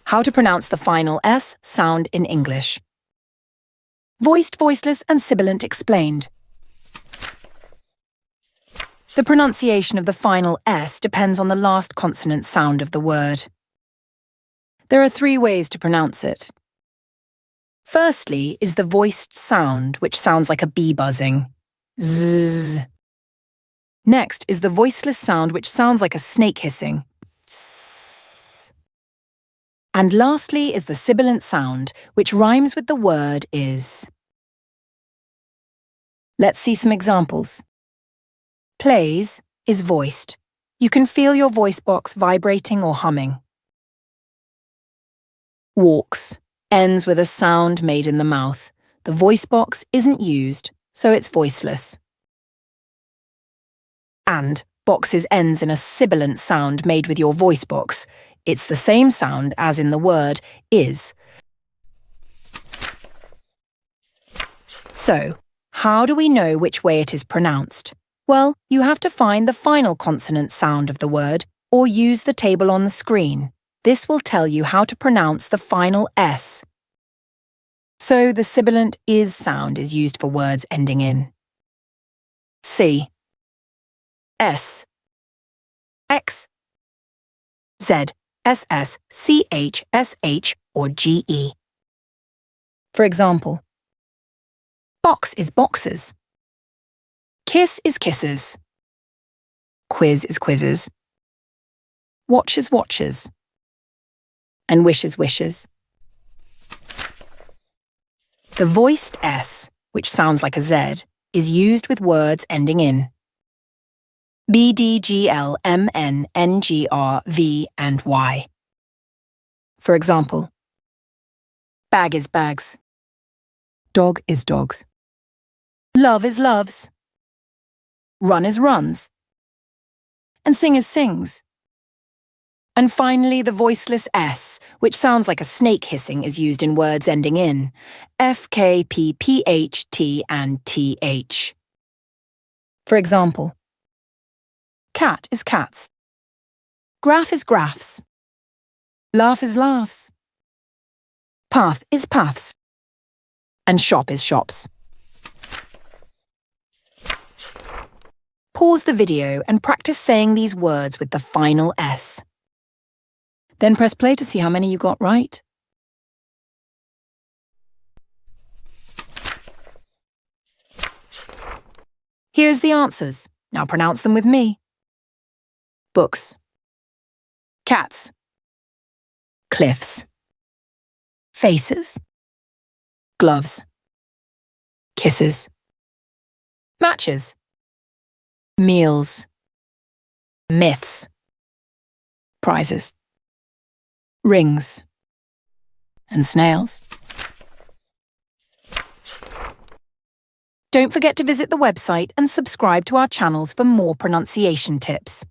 How to pronounce the final S sound in English. Voiced, voiceless and sibilant explained. The pronunciation of the final S depends on the last consonant sound of the word. There are 3 ways to pronounce it. Firstly is the voiced sound, which sounds like a bee buzzing. Zzz. Next is the voiceless sound, which sounds like a snake hissing. Tss. And lastly is the sibilant sound, which rhymes with the word is. Let's see some examples. Plays is voiced. You can feel your voice box vibrating or humming. Walks ends with a sound made in the mouth. The voice box isn't used, so it's voiceless. And boxes ends in a sibilant sound made with your voice box. It's the same sound as in the word is. So, how do we know which way it is pronounced? Well, you have to find the final consonant sound of the word or use the table on the screen. This will tell you how to pronounce the final S. So the sibilant is sound is used for words ending in C, S, X, Z, SS, CH, SH, or GE. For example, box is boxes. Kiss is kisses. Quiz is quizzes. Watch is watches. And wish is wishes. The voiced S, which sounds like a Z, is used with words ending in B, D, G, L, M, N, N, G, R, V, and Y. For example, bag is bags. Dog is dogs. Love is loves. Run is runs. And sing is sings. And finally, the voiceless S, which sounds like a snake hissing, is used in words ending in F, K, P, P, H, T, and TH. For example, cat is cats. Graph is graphs. Laugh is laughs. Path is paths. And shop is shops. Pause the video and practice saying these words with the final S. Then press play to see how many you got right. Here's the answers. Now pronounce them with me. Books. Cats. Cliffs. Faces. Gloves. Kisses. Matches. Meals. Myths. Prizes. Rings. And snails. Don't forget to visit the website and subscribe to our channels for more pronunciation tips.